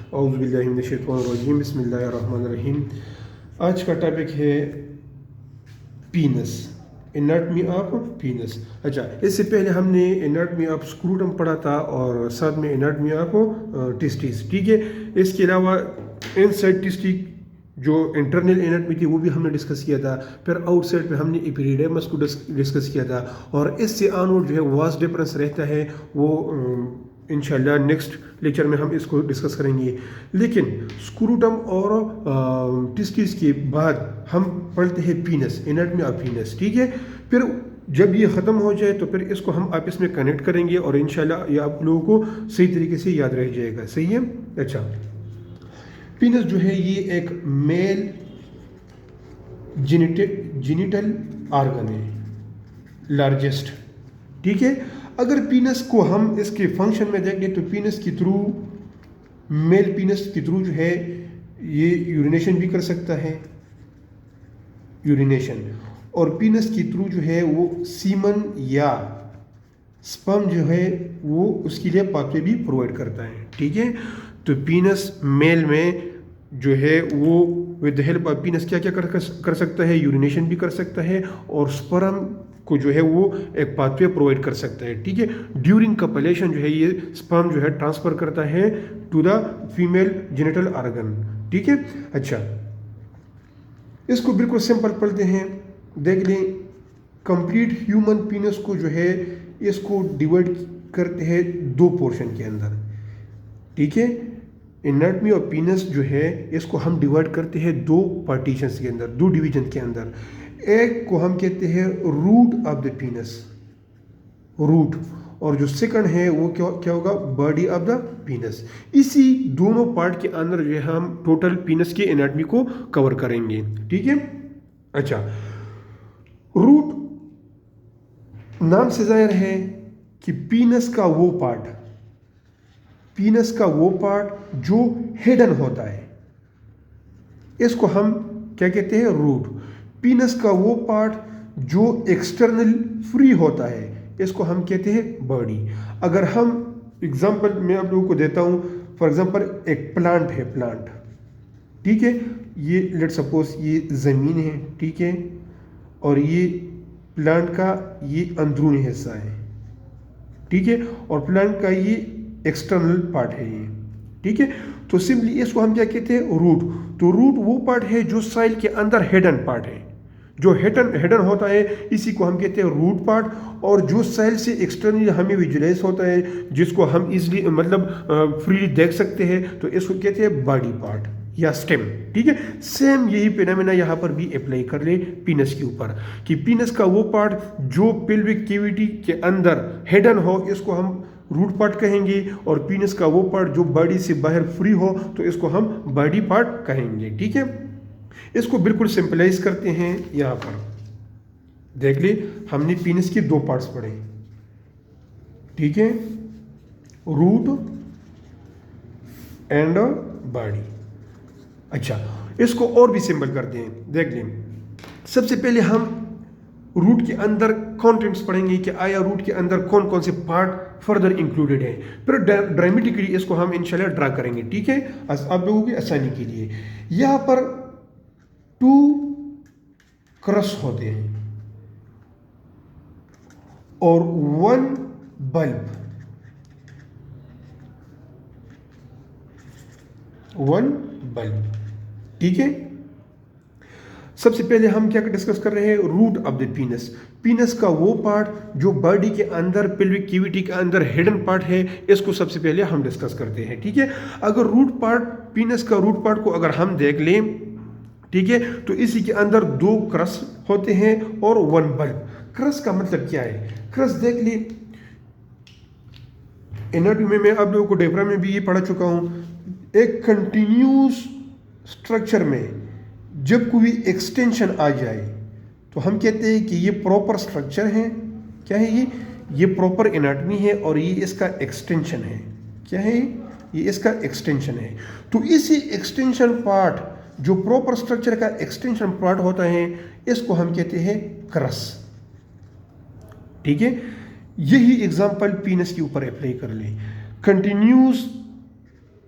औज़ु बिल्लाहि मिनश शैतानिर रजीम, बिस्मिल्लाहिर रहमानिर रहीम। आज का टॉपिक है पीनस, एनाटमी ऑफ पीनस। अच्छा, इससे पहले हमने एनाटमी ऑफ स्क्रूटम पढ़ा था और साथ में एनाटमी ऑफ टेस्टिस। ठीक है, इसके अलावा इनसाइड टेस्टिस जो इंटरनल एनाटमी थी वो भी हमने डिस्कस किया था। फिर आउटसाइड पे हमने एपिडिडर्मिस को डिस्कस किया था और इससे आउटवर्ड जो है वास्ट डिफरेंस रहता है, वो इंशाल्लाह नेक्स्ट लेक्चर में हम इसको डिस्कस करेंगे। लेकिन स्क्रूटम और टेस्टिस के बाद हम पढ़ते हैं पीनस, एनाटमी ऑफ पीनस। ठीक है, फिर जब ये ख़त्म हो जाए तो फिर इसको हम आपस में कनेक्ट करेंगे और इंशाल्लाह ये आप लोगों को सही तरीके से याद रह जाएगा। सही है। अच्छा, पीनस जो है ये एक मेल जेनिटल ऑर्गन है, लार्जेस्ट। ठीक है, अगर पीनस को हम इसके फंक्शन में देखें तो पीनस के थ्रू, मेल पीनस के थ्रू जो है ये यूरिनेशन भी कर सकता है, यूरिनेशन, और पीनस के थ्रू जो है वो सीमन या स्पर्म जो है वो उसके लिए पाथवे भी प्रोवाइड करता है। ठीक है, तो पीनस मेल में जो है वो विद द हेल्प ऑफ पीनस क्या क्या कर सकता है, यूरिनेशन भी कर सकता है और स्पर्म को जो है वो एक पाथवे प्रोवाइड कर सकता है। ठीक है, ड्यूरिंग कपलेशन जो है ये स्पर्म जो है ट्रांसफर करता है to the female genital organ. ठीक है। अच्छा, इसको बिल्कुल सिंपल पढ़ते हैं, देख लें। कंप्लीट ह्यूमन पीनस को जो है इसको डिवाइड करते हैं दो पोर्शन के अंदर। ठीक है, एनाटमी ऑफ पीनस जो है इसको हम डिवाइड करते हैं दो पार्टीशंस के अंदर, दो डिवीजन के अंदर। एक को हम कहते हैं root of the penis, root, और जो सेकंड है वो क्या होगा, बॉडी ऑफ द पीनस। इसी दोनों पार्ट के अंदर जो है हम टोटल पीनस की एनाटमी को कवर करेंगे। ठीक है। अच्छा, रूट नाम से जाहिर है कि पीनस का वो पार्ट, पीनस का वो पार्ट जो हिडन होता है, इसको हम क्या कहते हैं, रूट। पीनस का वो पार्ट जो एक्सटर्नल फ्री होता है, इसको हम कहते हैं बॉडी। अगर हम एग्जांपल मैं आप लोगों को देता हूं, फॉर एग्जांपल एक प्लांट है, प्लांट। ठीक है, ये लेट सपोज ये ज़मीन है। ठीक है, और ये प्लांट का ये अंदरूनी हिस्सा है। ठीक है, और प्लांट का ये एक्सटर्नल पार्ट है ये। ठीक है, तो सिंपली इसको हम क्या कहते हैं, रूट। तो रूट वो पार्ट है जो सॉइल के अंदर हिडन पार्ट है, जो हिडन होता है, इसी को हम कहते हैं रूट पार्ट। और जो सॉइल से एक्सटर्नली हमें विजुलाइज होता है, जिसको हम इजीली मतलब फ्रीली देख सकते हैं, तो इसको कहते हैं बॉडी पार्ट या स्टेम। ठीक है, सेम यही फिनोमेना यहाँ पर भी अप्लाई कर ले पीनस के ऊपर, कि पीनस का वो पार्ट जो पेल्विक कैविटी के अंदर हिडन हो, इसको हम रूट पार्ट कहेंगे, और पीनस का वो पार्ट जो बॉडी से बाहर फ्री हो, तो इसको हम बॉडी पार्ट कहेंगे। ठीक है, इसको बिल्कुल सिंपलाइज करते हैं। यहाँ पर देख ले, हमने पीनस के दो पार्ट्स पढ़े। ठीक है, रूट एंड बॉडी। अच्छा, इसको और भी सिंपल करते हैं, देख लें। सबसे पहले हम रूट के अंदर कंटेंट्स पढ़ेंगे कि आया रूट के अंदर कौन कौन से पार्ट फर्दर इंक्लूडेड हैं, फिर ड्रामेटिकली इसको हम इंशाल्लाह ड्रा करेंगे। ठीक है, आप लोगों की आसानी के लिए। यहाँ पर 2 क्रस होते हैं और 1 बल्ब, 1 बल्ब। ठीक है, सबसे पहले हम क्या डिस्कस कर रहे हैं, root of the penis. Penis का वो पार्ट जो बॉडी के अंदर, पेल्विक कैविटी के अंदर हिडन पार्ट है, इसको सबसे पहले हम डिस्कस करते हैं। ठीक है, अगर रूट पार्ट, पीनस का रूट पार्ट को अगर हम देख लें, ठीक है, तो इसी के अंदर 2 क्रस होते हैं और 1 बल्ब। क्रस का मतलब क्या है, क्रस देख ले, एनाटॉमी में आप लोगों को डायग्राम में भी ये पढ़ा चुका हूं। एक कंटिन्यूस स्ट्रक्चर में जब कोई एक्सटेंशन आ जाए तो हम कहते हैं कि ये प्रॉपर स्ट्रक्चर है। क्या है ये प्रॉपर एनाटॉमी है और ये इसका एक्सटेंशन है। क्या है ये इसका एक्सटेंशन है। तो इसी एक्सटेंशन पार्ट, जो प्रॉपर स्ट्रक्चर का एक्सटेंशन पार्ट होता है, इसको हम कहते हैं क्रस। ठीक है, यही एग्जांपल पीनस के ऊपर अप्लाई कर ले। कंटिन्यूस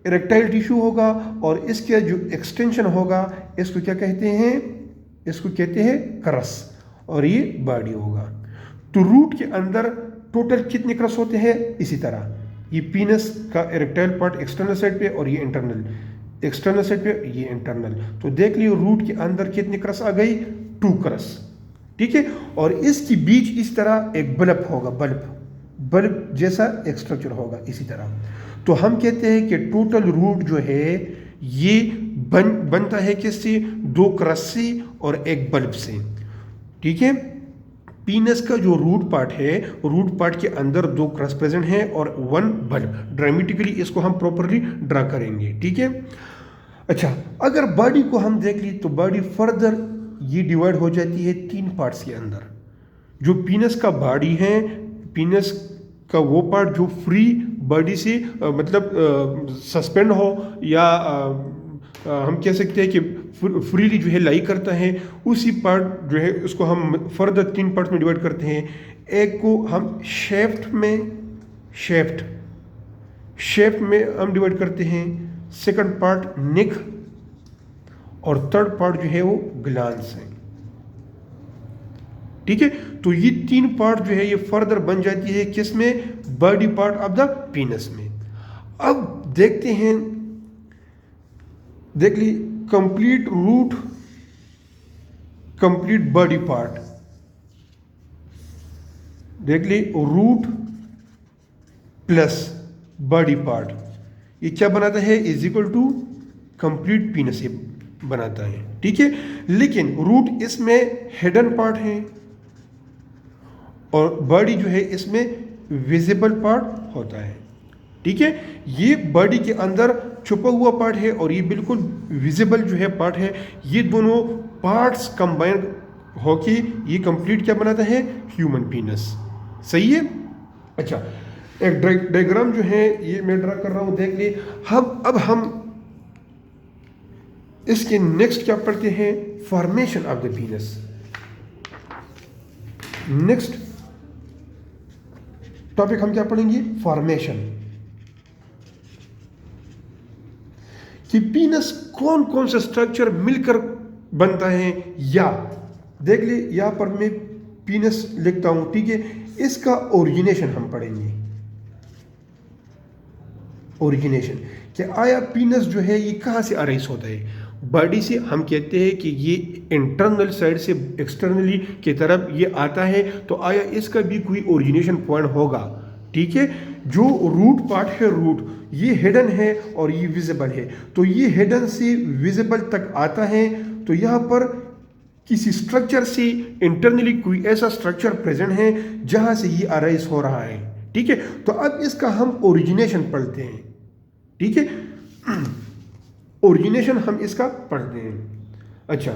इरेक्टाइल टिश्यू होगा और इसके जो एक्सटेंशन होगा इसको क्या कहते हैं, इसको कहते हैं क्रस, और ये बॉडी होगा। तो रूट के अंदर टोटल कितने क्रस होते हैं, इसी तरह ये पीनस का इरेक्टाइल पार्ट एक्सटर्नल साइड पे और ये इंटरनल, एक्सटर्नल साइड पे ये इंटरनल। तो देख लियो रूट के अंदर कितनी क्रस आ गई, 2 क्रस, ठीक है। और इसकी बीच इस तरह एक बल्ब होगा, बल्ब जैसा एक स्ट्रक्चर होगा इसी तरह। तो हम कहते हैं कि टोटल रूट जो है ये बनता है किससे, 2 क्रस से और एक बल्ब से, ठीक है। पीनस का जो रूट पार्ट है, रूट पार्ट के अंदर 2 क्रस प्रेजेंट है और 1 बल्ब। ड्रामेटिकली इसको हम प्रॉपरली ड्रा करेंगे, ठीक है। अच्छा, अगर बॉडी को हम देख ली तो बॉडी फर्दर ये डिवाइड हो जाती है 3 पार्ट्स के अंदर। जो पीनस का बॉडी है, पीनस का वो पार्ट जो फ्री बॉडी से मतलब सस्पेंड हो या हम कह सकते हैं कि फ्रीली जो है लाई करता है, उसी पार्ट जो है उसको हम फर्दर 3 पार्ट में डिवाइड करते हैं। एक को हम शेफ्ट में हम डिवाइड करते हैं, सेकंड पार्ट नेक, और थर्ड पार्ट जो है वो ग्लांस है, ठीक है। तो ये 3 पार्ट जो है ये फर्दर बन जाती है किसमें, body part of the penis में। अब देखते हैं, देख ली complete root, complete body part, देख ली रूट प्लस बॉडी पार्ट, ये क्या बनाता है, is equal to complete penis ये बनाता है, ठीक है। लेकिन रूट इसमें हिडन पार्ट है और बॉडी जो है इसमें विजिबल पार्ट होता है, ठीक है। ये बॉडी के अंदर छुपा हुआ पार्ट है और ये बिल्कुल विजिबल जो है पार्ट है। ये दोनों पार्ट्स कंबाइन होके ये कंप्लीट क्या बनाता है, ह्यूमन पीनस, सही है। अच्छा, एक डायग्राम जो है ये मैं ड्रा कर रहा हूं, देख ली। अब हम इसके नेक्स्ट क्या पढ़ते हैं, formation of the पीनस। Next topic हम क्या पढ़ेंगे, फॉर्मेशन, कि पीनस कौन कौन सा स्ट्रक्चर मिलकर बनता है। या देख ले यहां पर मैं पीनस लिखता हूं, ठीक है। इसका ओरिजिनेशन हम पढ़ेंगे, ओरिजिनेशन कि आया पीनस जो है ये कहां से अराइज होता है, बॉडी से। हम कहते हैं कि ये इंटरनल साइड से एक्सटर्नली की तरफ ये आता है, तो आया इसका भी कोई ओरिजिनेशन पॉइंट होगा, ठीक है। जो रूट पार्ट है, रूट ये हिडन है और ये विजिबल है, तो ये हिडन से विजिबल तक आता है। तो यहाँ पर किसी स्ट्रक्चर से इंटरनली कोई ऐसा स्ट्रक्चर प्रेजेंट है जहां से ये अराइज हो रहा है, ठीक है। तो अब इसका हम ओरिजिनेशन पढ़ते हैं, ठीक है। ओरिजिनेशन हम इसका पढ़ते हैं। अच्छा,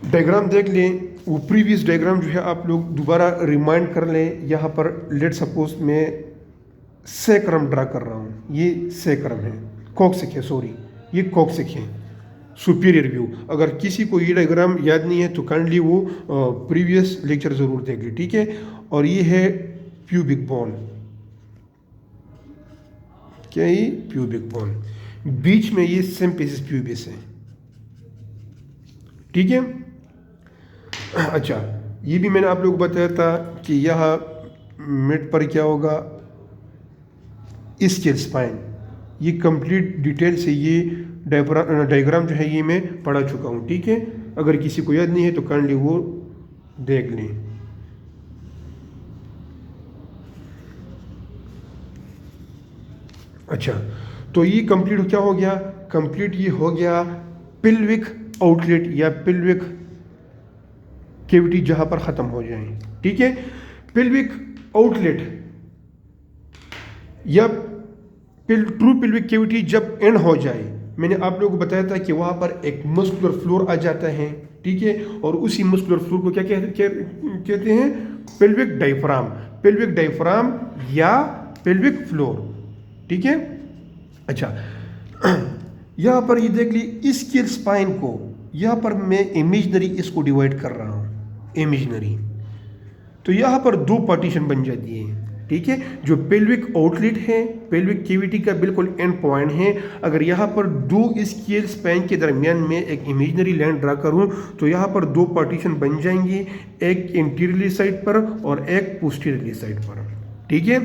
डायग्राम देख लें, वो प्रीवियस डायग्राम जो है आप लोग दोबारा रिमाइंड कर लें। यहाँ पर लेट सपोज मैं सैक्रम ड्रा कर रहा हूँ, ये सैक्रम है, कॉक्सिक है, सॉरी ये कॉक्सिक है, सुपीरियर व्यू। अगर किसी को ये डायग्राम याद नहीं है तो काइंडली वो प्रीवियस लेक्चर ज़रूर देख ले, ठीक है। और ये है प्यूबिक बोन, क्या ये प्यूबिक बोन, बीच में ये सिम्प्लिसिस प्यूबिस है, ठीक है। अच्छा, ये भी मैंने आप लोगों को बताया था कि यहाँ मिड पर क्या होगा, स्केल स्पाइन। ये कंप्लीट डिटेल से ये डायग्राम जो है ये मैं पढ़ा चुका हूँ, ठीक है। अगर किसी को याद नहीं है तो काइंडली वो देख लें। अच्छा, तो ये कंप्लीट क्या हो गया, कंप्लीट ये हो गया पिल्विक आउटलेट या पिल्विक कैविटी जहां पर ख़त्म हो जाए, ठीक है। पिल्विक आउटलेट या ट्रू पिल्विक कैविटी जब एंड हो जाए, मैंने आप लोगों को बताया था कि वहां पर एक मस्कुलर फ्लोर आ जाता है, ठीक है। और उसी मस्कुलर फ्लोर को क्या कहते हैं, पिल्विक डायफ्राम, पिल्विक डायफ्राम या पिल्विक फ्लोर, ठीक है। अच्छा, यहां पर ये देख ली स्केल स्पाइन को, यहां पर मैं इमेजिनरी इसको डिवाइड कर रहा हूं, इमेजिनरी। तो यहां पर 2 पार्टीशन बन जाती है, ठीक है। जो पेल्विक आउटलेट है, पेल्विक कैविटी का बिल्कुल एंड पॉइंट है, अगर यहाँ पर दो स्केल स्पैन के दरमियान में एक इमेजिनरी लाइन ड्रा करूँ तो यहाँ पर दो पार्टीशन बन जाएंगी, एक इंटीरियरली साइड पर और एक पोस्टीरियरली साइड पर, ठीक है।